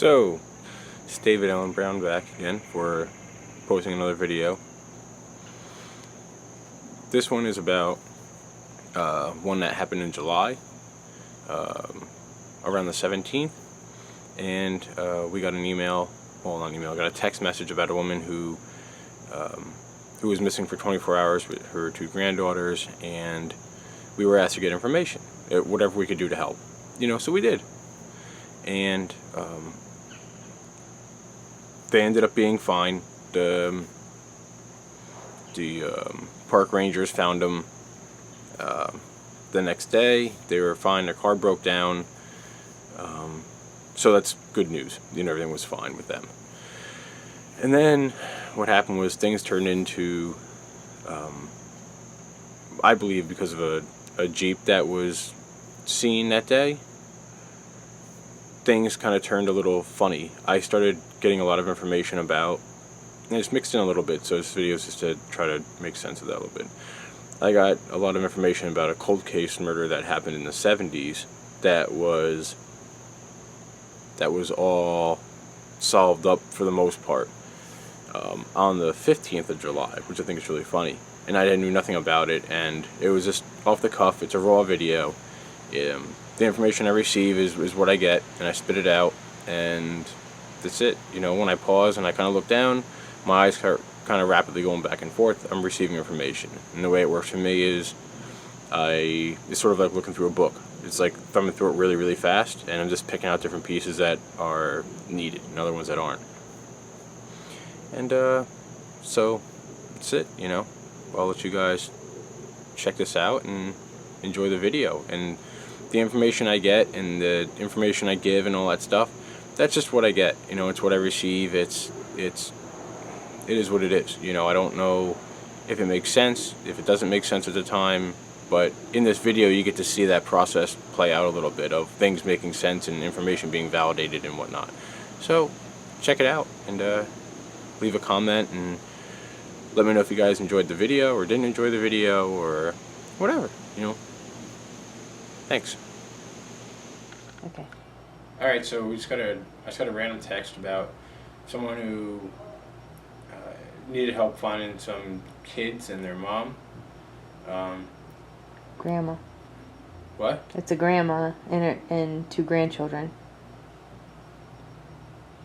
So, it's DavidAllenBrown back again for posting another video. This one is about one that happened in July, around the 17th, and we got an email, well not an email, got a text message about a woman who was missing for 24 hours with her two granddaughters, and we were asked to get information, whatever we could do to help, so we did. And they ended up being fine. The park rangers found them the next day. They were fine. Their car broke down, so that's good news. Everything was fine with them. And then what happened was things turned into, I believe, because of a Jeep that was seen that day, things kind of turned a little funny. I started getting a lot of information about, and it's mixed in a little bit, so this video is just to try to make sense of that a little bit. I got a lot of information about a cold case murder that happened in the 70s that was all solved up for the most part on the 15th of July, which I think is really funny. And I knew nothing about it, and it was just off the cuff. It's a raw video. The information I receive is what I get, and I spit it out, and that's it. When I pause and I kind of look down, my eyes are kind of rapidly going back and forth. I'm receiving information, and the way it works for me is it's sort of like looking through a book. It's like thumbing through it really, really fast, and I'm just picking out different pieces that are needed and other ones that aren't. And so that's it. I'll let you guys check this out and enjoy the video. And the information I get and the information I give and all that stuff, that's just what I get. It's what I receive. It is what it is. I don't know if it makes sense, if it doesn't make sense at the time, but in this video you get to see that process play out a little bit of things making sense and information being validated and whatnot. So check it out and leave a comment and let me know if you guys enjoyed the video or didn't enjoy the video or whatever, Thanks. Okay. Alright, so I just got a random text about someone who needed help finding some kids and their mom. Grandma. What? It's a grandma and two grandchildren.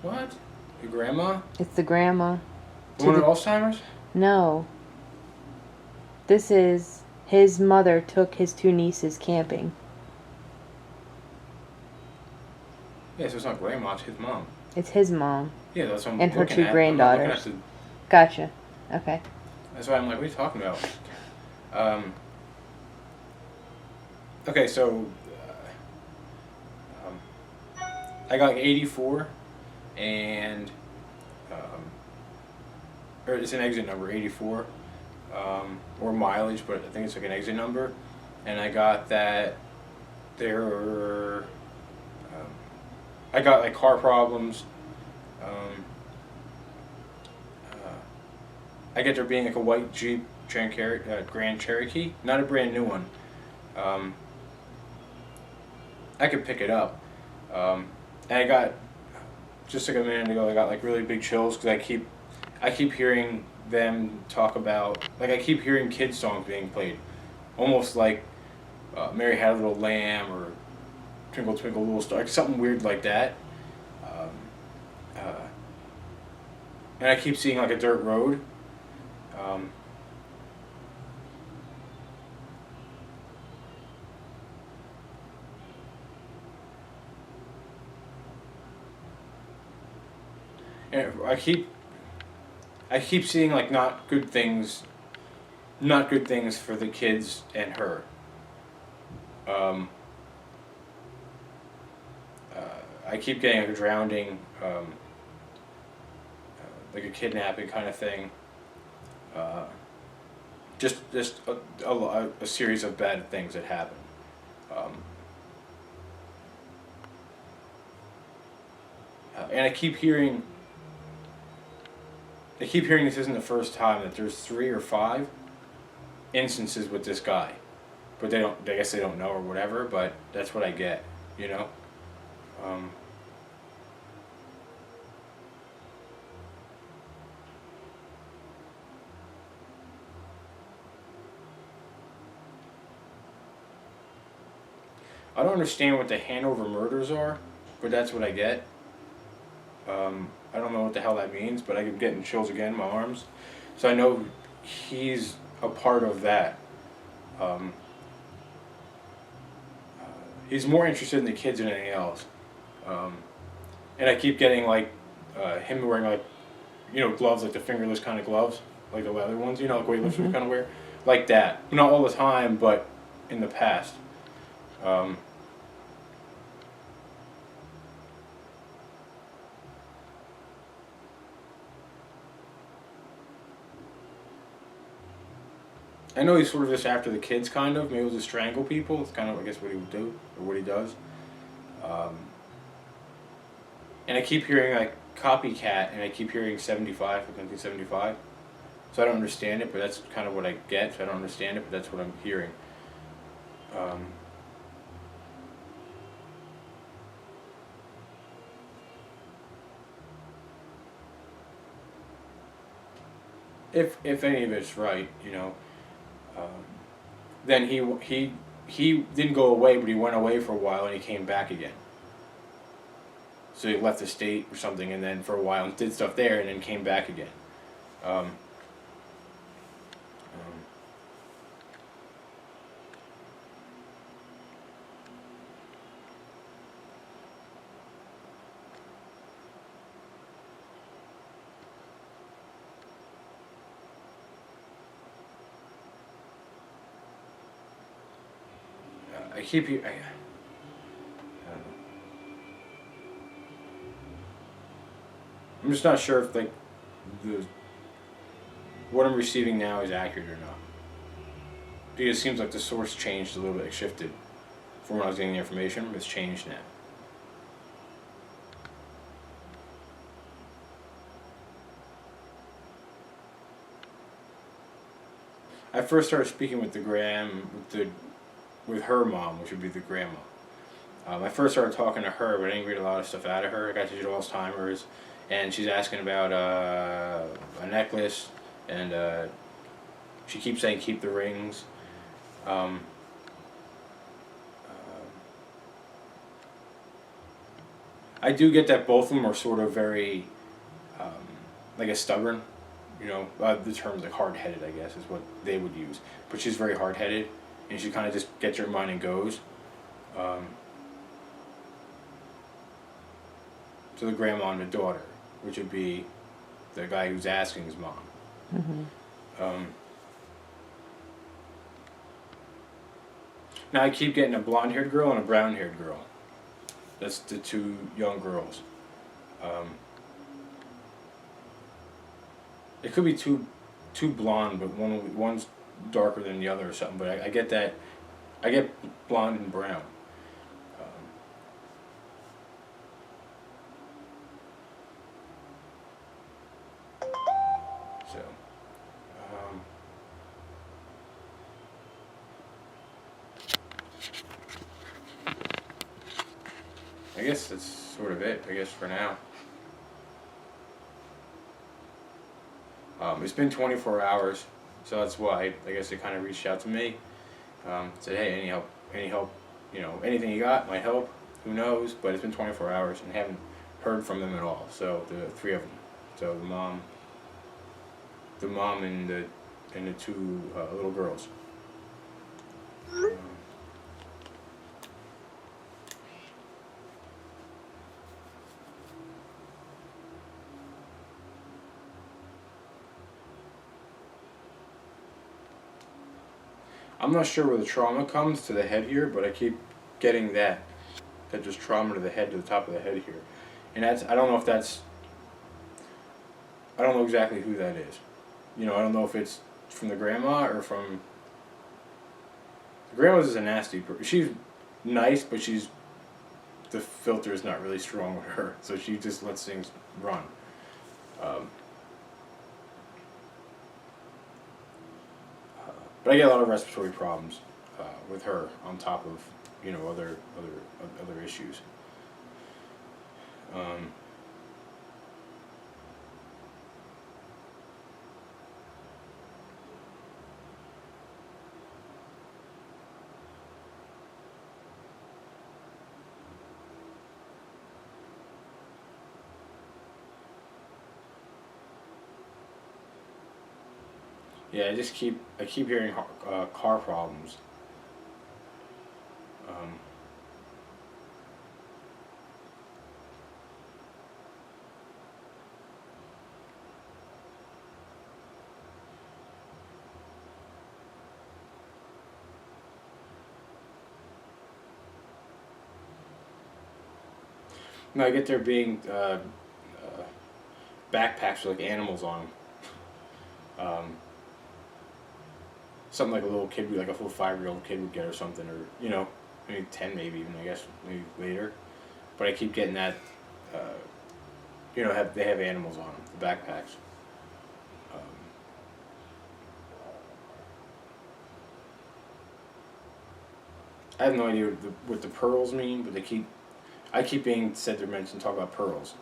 What? Your grandma? It's the grandma. The one with Alzheimer's? No. This is his mother took his two nieces camping. Yeah, so it's not grandma, it's his mom. It's his mom. Yeah, that's what I'm and her looking two at. granddaughters. Gotcha. Okay. That's why I'm like, what are you talking about? Okay, so I got 84, and or it's an exit number, 84, or mileage, but I think it's like an exit number, and I got that I got like car problems. I get there being like a white Jeep Grand Cherokee, not a brand new one. I could pick it up. And I got, just like a minute ago, I got like really big chills because I keep hearing them talk about, like I keep hearing kids songs being played, almost like Mary Had a Little Lamb or Twinkle Twinkle Little Star, like something weird like that. And I keep seeing like a dirt road. And I keep seeing like not good things for the kids and her. I keep getting like a drowning, like a kidnapping kind of thing. Just a series of bad things that happen. And I keep hearing this isn't the first time, that there's 3 or 5 instances with this guy, but I guess they don't know or whatever, but that's what I get, I don't understand what the Hanover murders are, but that's what I get. I don't know what the hell that means, but I'm getting chills again in my arms. So I know he's a part of that. Um, he's more interested in the kids than anything else. Um, and I keep getting like him wearing like, gloves, like the fingerless kind of gloves, like the leather ones, like weightlifters kind of wear, like that. Not all the time, but in the past. Um, I know he's sort of just after the kids, kind of. Maybe he'll just strangle people. It's kind of, I guess, what he would do, or what he does. Um, and I keep hearing, like, copycat, and I keep hearing 75, like 1975. So I don't understand it, but that's kind of what I get. So I don't understand it, but that's what I'm hearing. Um, if any of it's right, um, then he didn't go away, but he went away for a while and he came back again. So he left the state or something, and then for a while did stuff there, and then came back again. Um, I keep you. I don't know. I'm just not sure if like the what I'm receiving now is accurate or not. Because it seems like the source changed a little bit, shifted from when I was getting the information. It's changed now. I first started speaking with with her mom, which would be the grandma. I first started talking to her, but I didn't read a lot of stuff out of her. I got digital Alzheimer's, and she's asking about a necklace, and she keeps saying keep the rings. Um, I do get that both of them are sort of very, um, like a stubborn, the term's like hard-headed, I guess, is what they would use. But she's very hard-headed, and she kind of just gets her mind and goes. Um, to the grandma and the daughter, which would be the guy who's asking his mom. Um, now I keep getting a blonde-haired girl and a brown-haired girl. That's the two young girls. It could be two blonde, but one's darker than the other or something. But I get that. I get blonde and brown. So, I guess that's sort of it. I guess for now. It's been 24 hours, so that's why I guess they kind of reached out to me. Said, hey, any help, anything you got might help. Who knows? But it's been 24 hours and haven't heard from them at all. So the three of them. So the mom and the two little girls. I'm not sure where the trauma comes to the head here, but I keep getting that just trauma to the head, to the top of the head here, and I don't know if that's. I don't know exactly who that is. I don't know if it's from the grandma or from. The grandma's is a nasty person. She's nice, but the filter is not really strong with her, so she just lets things run. But I get a lot of respiratory problems with her on top of other issues. Yeah, I keep hearing car problems. No, I get there being backpacks with like animals on them. Something like a little kid, like a full 5-year-old kid would get or something, or maybe 10, maybe even I guess maybe later. But I keep getting that. They have animals on them, the backpacks. I have no idea what the pearls mean, but I keep being said to mention talk about pearls,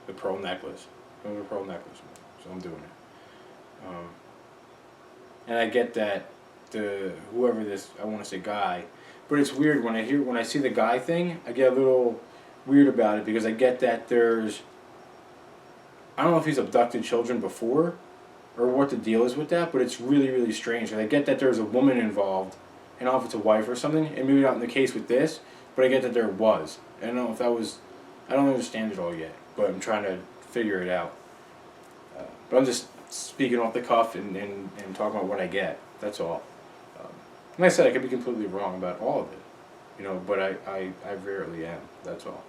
the pearl necklace, the pearl necklace, so I'm doing it. And I get that whoever this, I want to say guy, but it's weird when I see the guy thing, I get a little weird about it because I get that I don't know if he's abducted children before, or what the deal is with that, but it's really really strange. And I get that there's a woman involved, I don't know if it's a wife or something, and maybe not in the case with this, but I get that there was. I don't know if that was, I don't understand it all yet, but I'm trying to figure it out. But I'm just speaking off the cuff and talking about what I get. That's all. Like I said, I could be completely wrong about all of it, but I rarely am. That's all.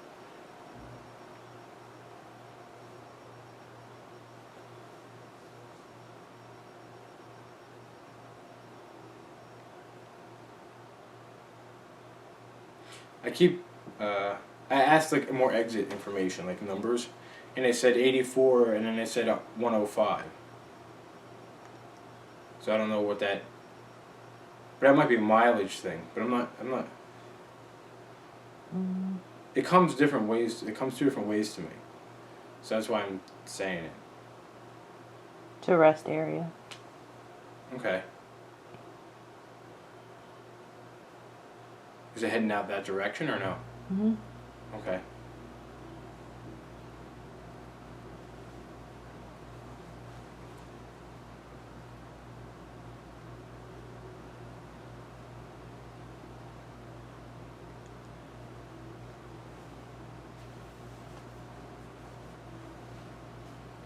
I asked like more exit information, like numbers, and they said 84, and then they said 105. So I don't know what that. But that might be a mileage thing. But I'm not. It comes different ways. It comes two different ways to me. So that's why I'm saying it. It's a rest area. Okay. Is it heading out that direction or no? Mhm. Okay.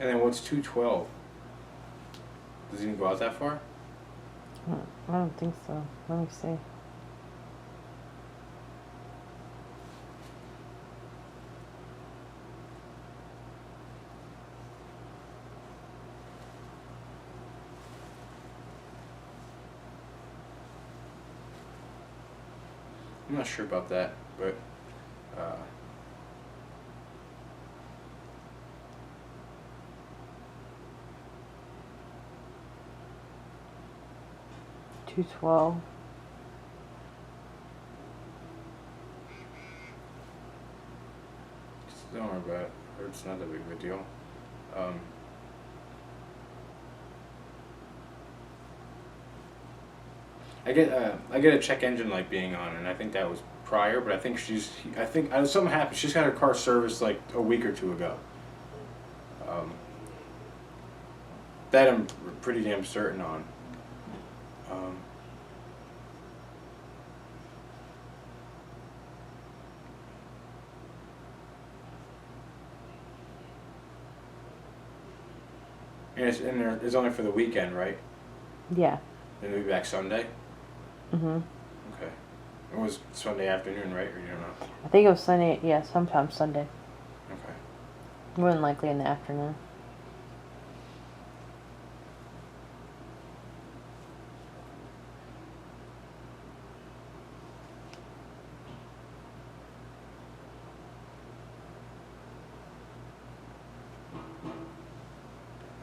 And then what's 212? Does it even go out that far? I don't think so. Let me see. I'm not sure about that, but 212. don't worry about it. It's not that big of a deal. I get a check engine light being on, and I think that was prior, but I think something happened. She's got her car serviced like a week or two ago. That I'm pretty damn certain on. And it's only for the weekend, right? Yeah. Then we'll be back Sunday? Mhm. Okay. It was Sunday afternoon, right? Or you don't know? I think it was Sunday. Yeah, sometime Sunday. Okay. More than likely in the afternoon.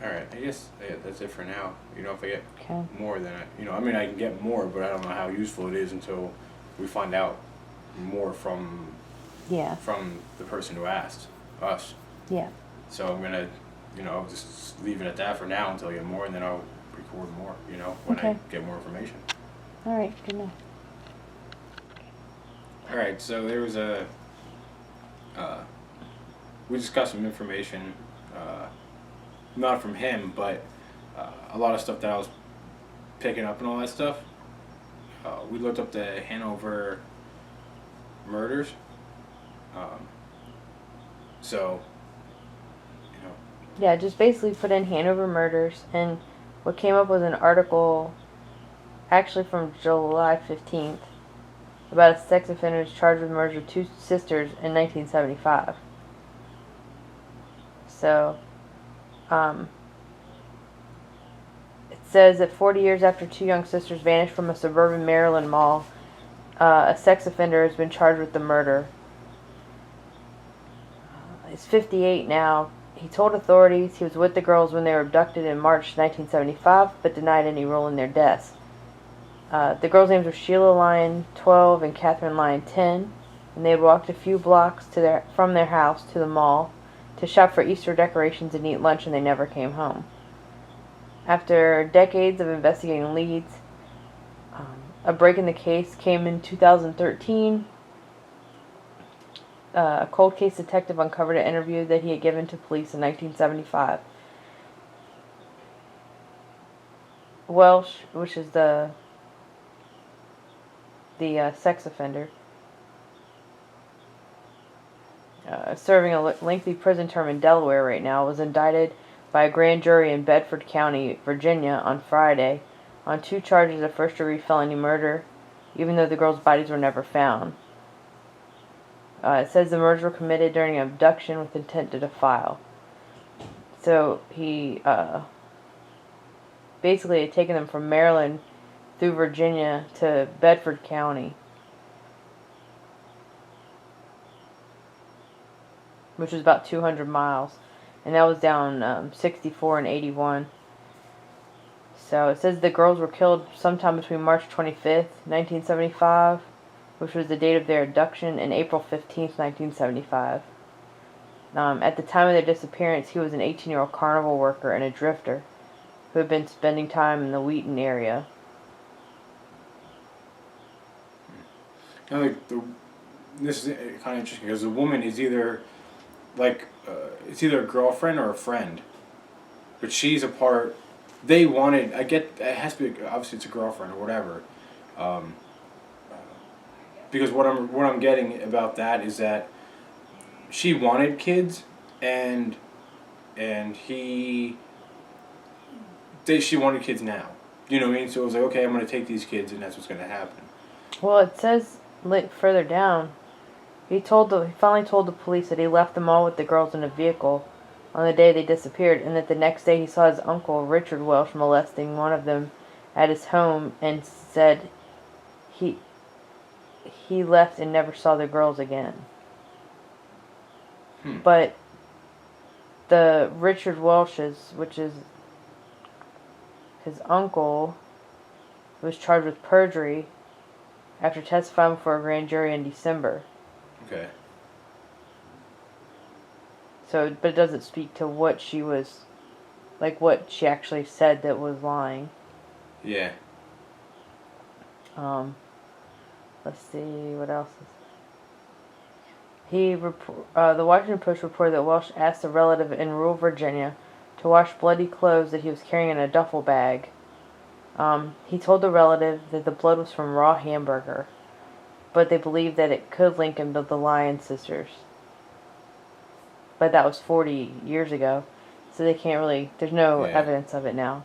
Alright, I guess that's it for now. If I get Okay. more than I can get more, but I don't know how useful it is until we find out more from Yeah. the person who asked us. Yeah. So I'm gonna, just leave it at that for now until I get more, and then I'll record more, when I Okay. get more information. All right. Good night. Alright, so there was we just got some information, not from him, but a lot of stuff that I was picking up and all that stuff, we looked up the Hanover murders. Um, so, you know. Yeah, just basically put in Hanover murders, and what came up was an article, actually from July 15th, about a sex offender charged with murder of two sisters in 1975. So, it says that 40 years after two young sisters vanished from a suburban Maryland mall, a sex offender has been charged with the murder. He's 58 now. He told authorities he was with the girls when they were abducted in March 1975, but denied any role in their deaths. The girls' names were Sheila Lyon, 12, and Catherine Lyon, 10, and they had walked a few blocks from their house to the mall to shop for Easter decorations and eat lunch, and they never came home. After decades of investigating leads, a break in the case came in 2013. A cold case detective uncovered an interview that he had given to police in 1975. Welsh, which is the sex offender, serving a lengthy prison term in Delaware right now, was indicted by a grand jury in Bedford County, Virginia, on Friday on 2 charges of first-degree felony murder, even though the girls' bodies were never found. It says the murders were committed during an abduction with intent to defile. So he basically had taken them from Maryland through Virginia to Bedford County, which was about 200 miles. And that was down 64 and 81. So it says the girls were killed sometime between March 25th, 1975, which was the date of their abduction, and April 15th, 1975. At the time of their disappearance, he was an 18-year-old carnival worker and a drifter who had been spending time in the Wheaton area. Now, this is kind of interesting because the woman is either it's either a girlfriend or a friend, but she's a part. They wanted. I get it has to be obviously it's a girlfriend or whatever. Because what I'm getting about that is that she wanted kids, and she wanted kids now. You know what I mean? So it was like, okay, I'm going to take these kids, and that's what's going to happen. Well, it says further down, he finally told the police that he left them all with the girls in a vehicle on the day they disappeared, and that the next day he saw his uncle Richard Welsh molesting one of them at his home, and said he left and never saw the girls again. But the Richard Welsh's, which is his uncle, was charged with perjury after testifying before a grand jury in December. Okay. So, but it doesn't speak to what she actually said that was lying. Yeah. Let's see what else. The Washington Post reported that Welsh asked a relative in rural Virginia to wash bloody clothes that he was carrying in a duffel bag. He told the relative that the blood was from raw hamburger, but they believed that it could link him to the Lyon sisters. But that was 40 years ago, so they can't really. There's no evidence of it now.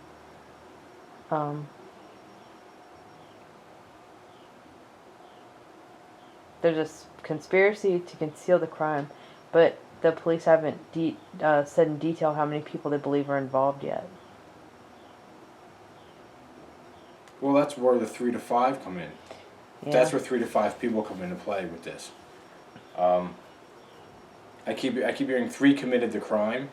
There's a conspiracy to conceal the crime, but the police haven't said in detail how many people they believe are involved yet. Well, that's where the 3 to 5 come in. Yeah. That's where 3 to 5 people come into play with this. I keep hearing 3 committed the crime,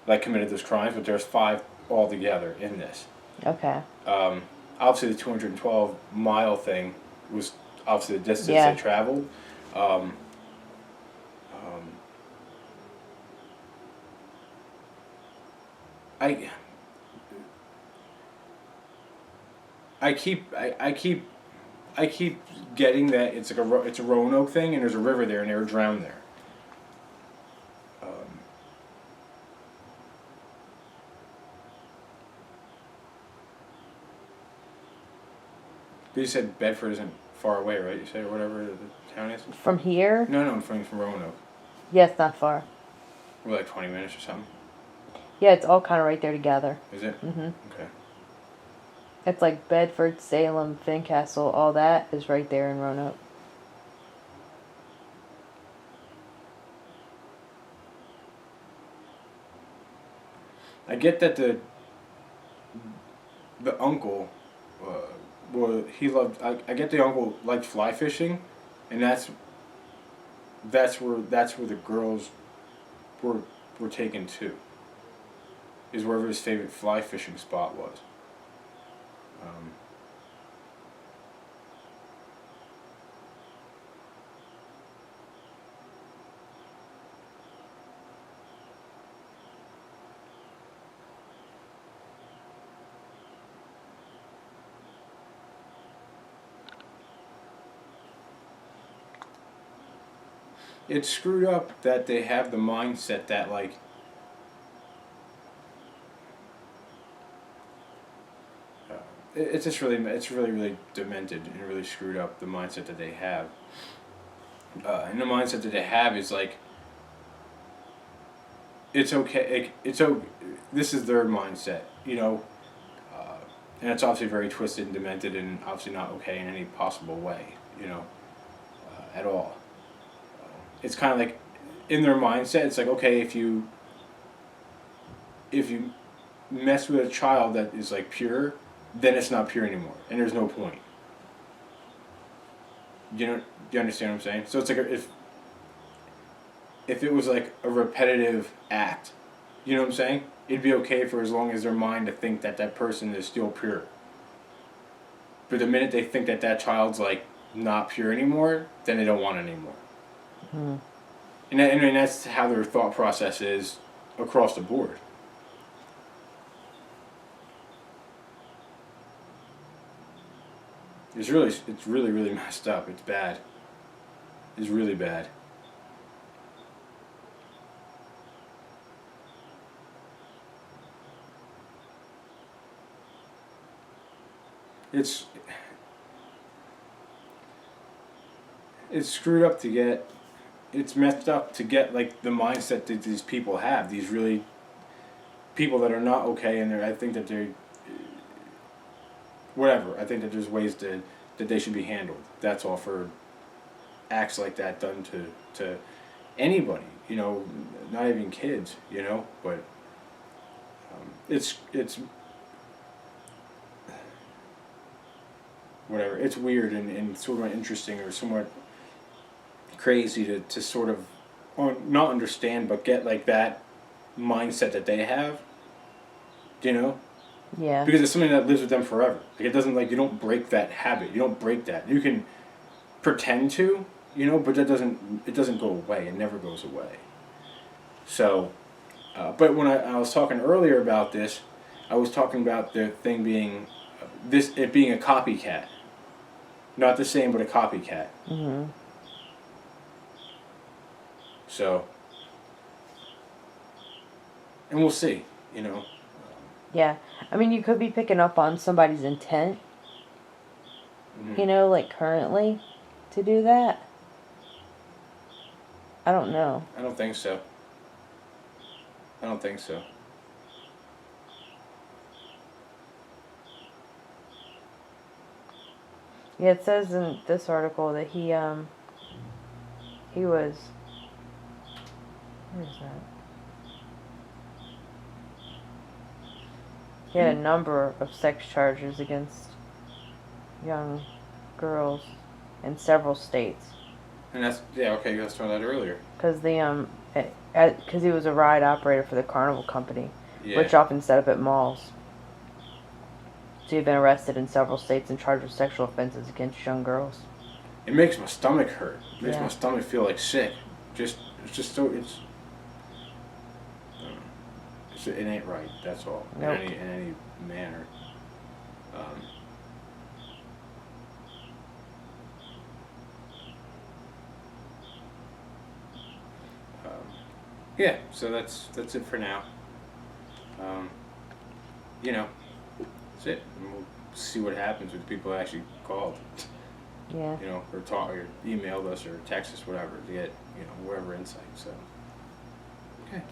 committed this crime, but there's 5 altogether in this. Okay. Obviously, the 212-mile thing was obviously the distance they traveled. I keep getting that it's a Roanoke thing, and there's a river there, and they were drowned there. But you said Bedford isn't far away, right? You said whatever the town is. From here? No, I'm from Roanoke. Yeah, it's not far. We're like 20 minutes or something. Yeah, it's all kind of right there together. Is it? Mm-hmm. Okay. It's like Bedford, Salem, Fincastle, all that is right there in Roanoke. I get that the uncle, well, he loved. I get the uncle liked fly fishing, and that's where the girls were taken to. Is wherever his favorite fly fishing spot was. It's screwed up that they have the mindset that like it's just really demented and really screwed up, the mindset that they have. And the mindset that they have is like it's okay. This is their mindset, you know, and it's obviously very twisted and demented, and obviously not okay in any possible way, you know, at all. It's kind of like in their mindset. It's like, okay, if you mess with a child that is like pure, then it's not pure anymore, and there's no point. Do you understand what I'm saying? So it's like if it was like a repetitive act, you know what I'm saying? It'd be okay for as long as their mind to think that that person is still pure. But the minute they think that that child's like not pure anymore, then they don't want it anymore. Mm. And that's how their thought process is across the board. It's really messed up. It's bad. It's really bad. It's screwed up to get. It's messed up to get like the mindset that these people have. These really people that are not okay, and I think that they're whatever. I think that there's ways that they should be handled. That's all, for acts like that done to anybody. You know, not even kids. You know, but it's whatever. It's weird and sort of interesting or somewhat crazy to sort of not understand, but get like that mindset that they have. You know? Yeah. Because it's something that lives with them forever. Like, it doesn't, like, you don't break that habit. You don't break that. You can pretend to, you know, but it doesn't go away. It never goes away. So, but when I was talking earlier about this, I was talking about the thing being it being a copycat. Not the same, but a copycat. Mm-hmm. So, and we'll see, you know. Yeah. I mean, you could be picking up on somebody's intent, Mm-hmm. you know, like currently to do that. I don't know. I don't think so. I don't think so. Yeah, it says in this article that he was, where is that? He had a number of sex charges against young girls in several states. And that's, yeah, okay, let's talk about that earlier. Because because he was a ride operator for the Carnival Company, Yeah. which often set up at malls. So he'd been arrested in several states and charged with sexual offenses against young girls. It makes my stomach hurt. It makes Yeah. my stomach feel like sick. It ain't right. That's all. Nope. In any manner. Yeah. So that's it for now. You know, that's it. And we'll see what happens with the people that actually called. Yeah. You know, or emailed us or text us, whatever, to get, you know, whatever insight. So, okay.